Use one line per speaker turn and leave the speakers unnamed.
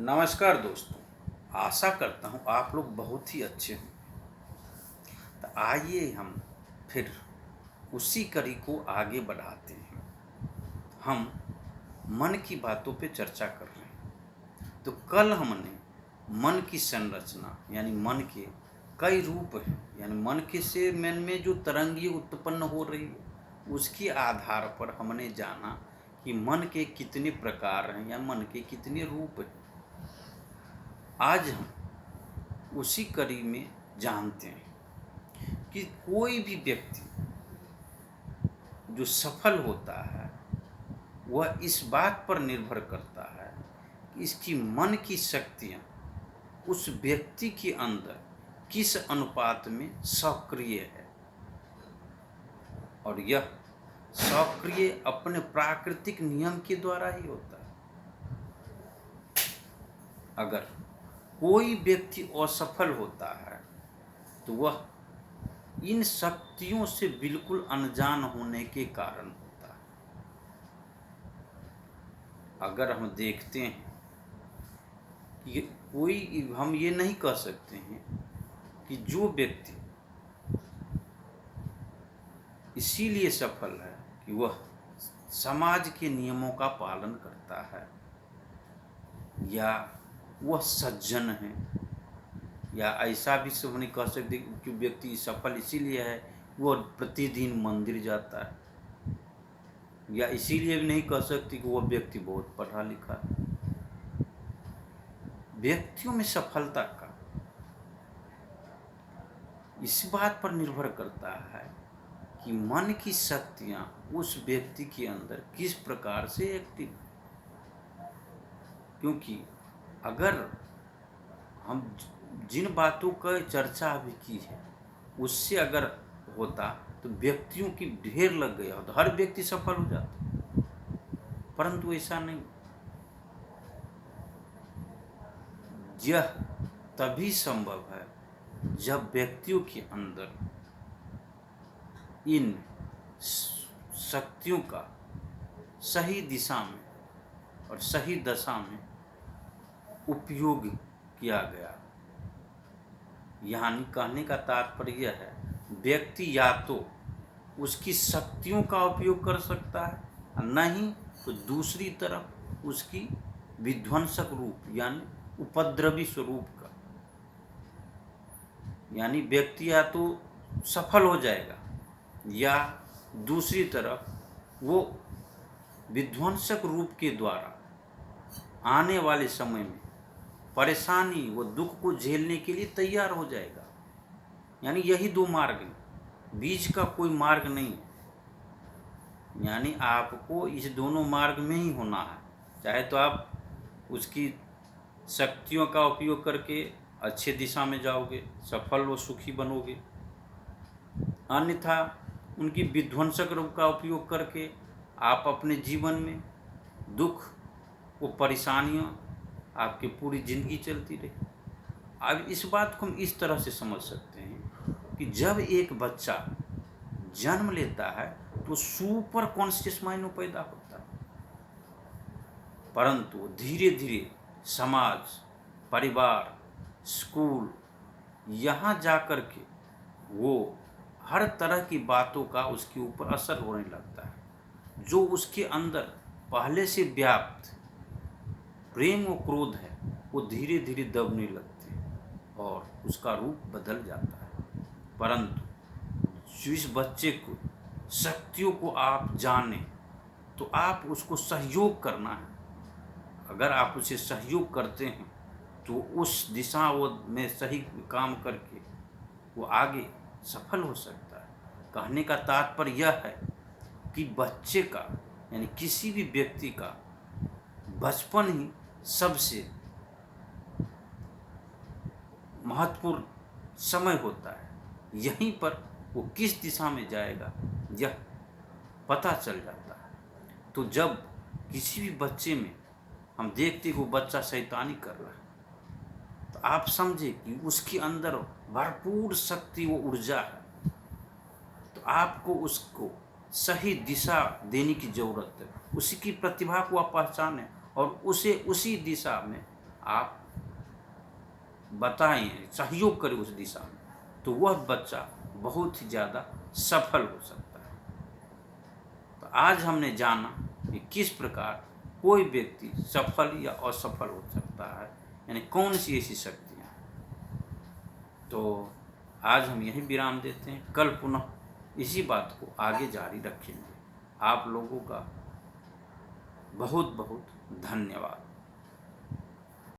नमस्कार दोस्तों। आशा करता हूँ आप लोग बहुत ही अच्छे हैं। तो आइए हम फिर उसी कड़ी को आगे बढ़ाते हैं। हम मन की बातों पे चर्चा कर रहे हैं। तो कल हमने मन की संरचना यानी मन के कई रूप हैं, यानी मन के से मन में जो तरंगी उत्पन्न हो रही है उसके आधार पर हमने जाना कि मन के कितने प्रकार हैं या मन के कितने रूप हैं। आज हम उसी कड़ी में जानते हैं कि कोई भी व्यक्ति जो सफल होता है वह इस बात पर निर्भर करता है कि इसकी मन की शक्तियाँ उस व्यक्ति के अंदर किस अनुपात में सक्रिय है, और यह सक्रिय अपने प्राकृतिक नियम के द्वारा ही होता है। अगर कोई व्यक्ति असफल होता है तो वह इन शक्तियों से बिल्कुल अनजान होने के कारण होता है। अगर हम देखते हैं कि हम ये नहीं कह सकते हैं कि जो व्यक्ति इसीलिए सफल है कि वह समाज के नियमों का पालन करता है, या वह सज्जन है, या ऐसा भी सब नहीं कह सकते कि व्यक्ति सफल इसीलिए है वह प्रतिदिन मंदिर जाता है, या इसीलिए भी नहीं कह सकते कि वह व्यक्ति बहुत पढ़ा लिखा है। व्यक्तियों में सफलता का इस बात पर निर्भर करता है कि मन की शक्तियाँ उस व्यक्ति के अंदर किस प्रकार से एक्टिव, क्योंकि अगर हम जिन बातों का चर्चा अभी की है उससे अगर होता तो व्यक्तियों की ढेर लग गया तो हर व्यक्ति सफल हो जाता, परंतु ऐसा नहीं। यह तभी संभव है जब व्यक्तियों के अंदर इन शक्तियों का सही दिशा में और सही दशा में उपयोग किया गया। यानी कहने का तात्पर्य यह है, व्यक्ति या तो उसकी शक्तियों का उपयोग कर सकता है, नहीं तो दूसरी तरफ उसकी विध्वंसक रूप यानी उपद्रवी स्वरूप का, यानी व्यक्ति या तो सफल हो जाएगा या दूसरी तरफ वो विध्वंसक रूप के द्वारा आने वाले समय में परेशानी व दुख को झेलने के लिए तैयार हो जाएगा। यानी यही दो मार्ग हैं, बीच का कोई मार्ग नहीं है। यानी आपको इस दोनों मार्ग में ही होना है, चाहे तो आप उसकी शक्तियों का उपयोग करके अच्छे दिशा में जाओगे, सफल व सुखी बनोगे, अन्यथा उनकी विध्वंसक रूप का उपयोग करके आप अपने जीवन में दुख व परेशानियाँ आपकी पूरी जिंदगी चलती रही। अब इस बात को हम इस तरह से समझ सकते हैं कि जब एक बच्चा जन्म लेता है तो सुपर कॉन्शियस माइंड में पैदा होता है, परंतु धीरे धीरे समाज, परिवार, स्कूल, यहाँ जाकर के वो हर तरह की बातों का उसके ऊपर असर होने लगता है। जो उसके अंदर पहले से व्याप्त प्रेम और क्रोध है वो धीरे धीरे दबने लगते हैं और उसका रूप बदल जाता है। परंतु जिस बच्चे को शक्तियों को आप जाने तो आप उसको सहयोग करना है। अगर आप उसे सहयोग करते हैं तो उस दिशा में सही काम करके वो आगे सफल हो सकता है। कहने का तात्पर्य यह है कि बच्चे का यानी किसी भी व्यक्ति का बचपन ही सबसे महत्वपूर्ण समय होता है। यहीं पर वो किस दिशा में जाएगा यह पता चल जाता है। तो जब किसी भी बच्चे में हम देखते हैं कि वो बच्चा शैतानी कर रहा है तो आप समझे कि उसके अंदर भरपूर शक्ति वो ऊर्जा है, तो आपको उसको सही दिशा देने की ज़रूरत है। उसी की प्रतिभा को आप पहचानें और उसे उसी दिशा में आप बताएं, सहयोग करें उस दिशा में, तो वह बच्चा बहुत ही ज़्यादा सफल हो सकता है। तो आज हमने जाना कि किस प्रकार कोई व्यक्ति सफल या असफल हो सकता है, यानी कौन सी ऐसी शक्तियाँ हैं। तो आज हम यहीं विराम देते हैं, कल पुनः इसी बात को आगे जारी रखेंगे। आप लोगों का बहुत बहुत धन्यवाद।